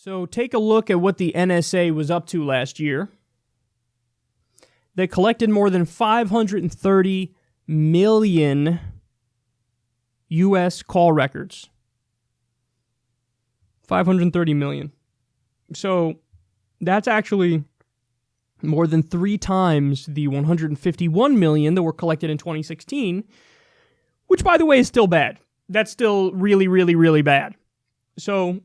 So take a look at what the NSA was up to last year. They collected more than 530 million U.S. call records. 530 million. So that's actually more than 3 times the 151 million that were collected in 2016, which, by the way, is still bad. That's still really, really, really bad. So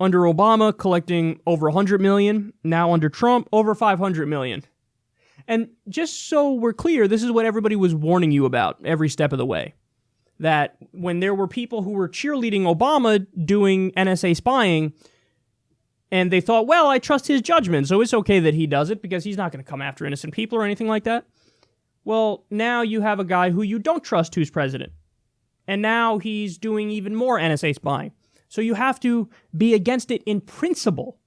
under Obama, collecting over 100 million. Now under Trump, over 500 million. And just so we're clear, this is what everybody was warning you about every step of the way. That when there were people who were cheerleading Obama doing NSA spying, and they thought, well, I trust his judgment, so it's okay that he does it because he's not going to come after innocent people or anything like that. Well, now you have a guy who you don't trust who's president. And now he's doing even more NSA spying. So you have to be against it in principle.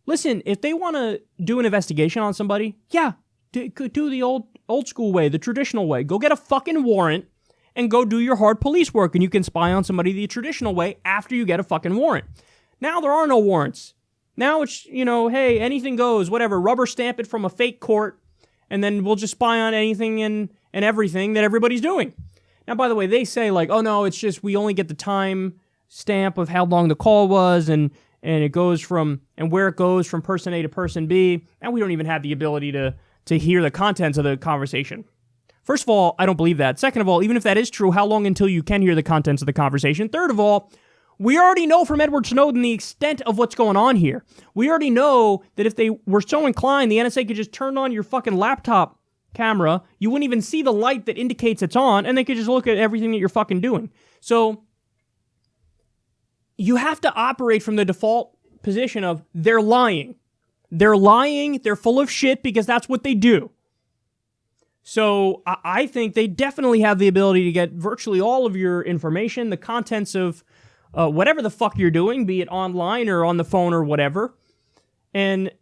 Listen, if they want to do an investigation on somebody, yeah, do the old school way, the traditional way. Go get a fucking warrant and go do your hard police work, and you can spy on somebody the traditional way after you get a fucking warrant. Now there are no warrants. Now it's, hey, anything goes, whatever, rubber stamp it from a fake court, and then we'll just spy on anything and everything that everybody's doing. Now, by the way, they say like, oh no, it's just we only get the time stamp of how long the call was, and it goes from, and where it goes from person A to person B, and we don't even have the ability to hear the contents of the conversation. First of all, I don't believe that. Second of all, even if that is true, how long until you can hear the contents of the conversation? Third of all, we already know from Edward Snowden the extent of what's going on here. We already know that if they were so inclined, the NSA could just turn on your fucking laptop camera, you wouldn't even see the light that indicates it's on, and they could just look at everything that you're fucking doing. So you have to operate from the default position of they're lying. They're lying, they're full of shit because that's what they do. So I think they definitely have the ability to get virtually all of your information, the contents of whatever the fuck you're doing, be it online or on the phone or whatever. And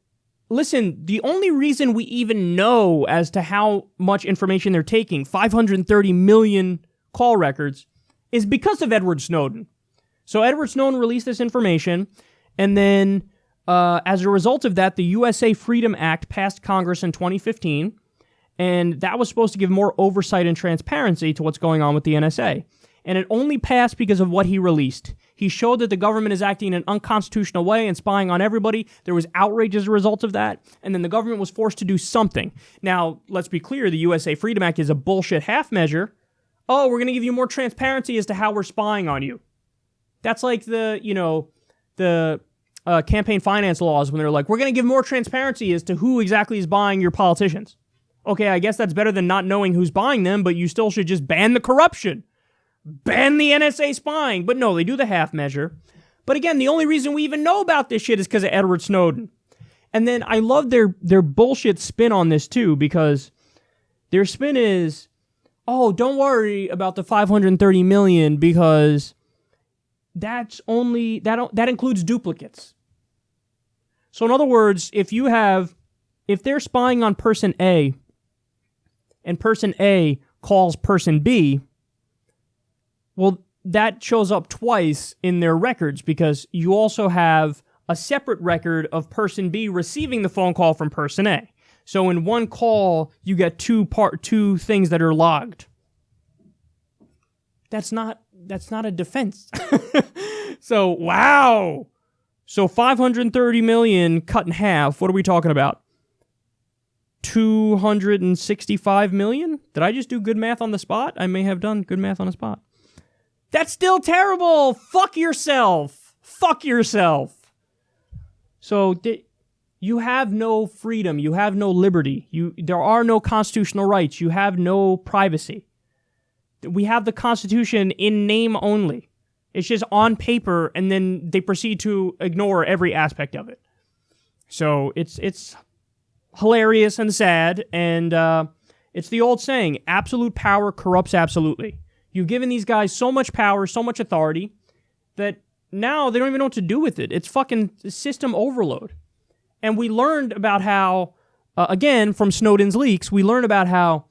listen, the only reason we even know as to how much information they're taking, 530 million call records, is because of Edward Snowden. So Edward Snowden released this information, and then as a result of that, the USA Freedom Act passed Congress in 2015, and that was supposed to give more oversight and transparency to what's going on with the NSA. And it only passed because of what he released. He showed that the government is acting in an unconstitutional way and spying on everybody. There was outrage as a result of that, and then the government was forced to do something. Now, let's be clear, the USA Freedom Act is a bullshit half measure. Oh, we're going to give you more transparency as to how we're spying on you. That's like the campaign finance laws when they're like, we're going to give more transparency as to who exactly is buying your politicians. Okay, I guess that's better than not knowing who's buying them, but you still should just ban the corruption. Ban the NSA spying. But no, they do the half measure. But again, the only reason we even know about this shit is because of Edward Snowden. And then I love their bullshit spin on this too, because their spin is, oh, don't worry about the 530 million because that includes duplicates. So in other words, if they're spying on person A and person A calls person B, well, that shows up twice in their records because you also have a separate record of person B receiving the phone call from person A. So in one call, you get two things that are logged. That's not a defense. So, wow. So 530 million cut in half. What are we talking about? 265 million? Did I just do good math on the spot? I may have done good math on the spot. That's still terrible. Fuck yourself. Fuck yourself. So you have no freedom. You have no liberty. There are no constitutional rights. You have no privacy. We have the Constitution in name only. It's just on paper, and then they proceed to ignore every aspect of it. So it's hilarious and sad, and it's the old saying, absolute power corrupts absolutely. You've given these guys so much power, so much authority, that now they don't even know what to do with it. It's fucking system overload. And we learned about how, again, from Snowden's leaks, we learned about how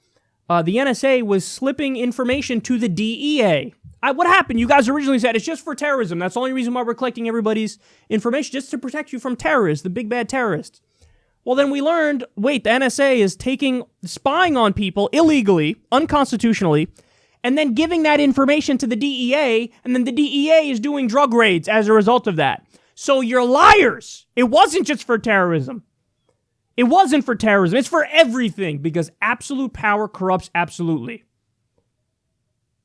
the NSA was slipping information to the DEA. What happened? You guys originally said it's just for terrorism. That's the only reason why we're collecting everybody's information, just to protect you from terrorists, the big bad terrorists. Well, then we learned, wait, the NSA is spying on people illegally, unconstitutionally, and then giving that information to the DEA, and then the DEA is doing drug raids as a result of that. So you're liars. It wasn't just for terrorism. It wasn't for terrorism. It's for everything, because absolute power corrupts absolutely.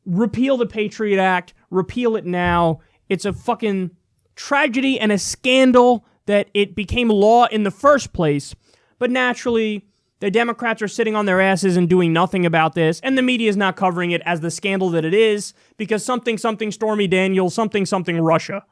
Repeal the Patriot Act. Repeal it now. It's a fucking tragedy and a scandal that it became law in the first place. But naturally, the Democrats are sitting on their asses and doing nothing about this, and the media is not covering it as the scandal that it is, because something Stormy Daniels, something Russia.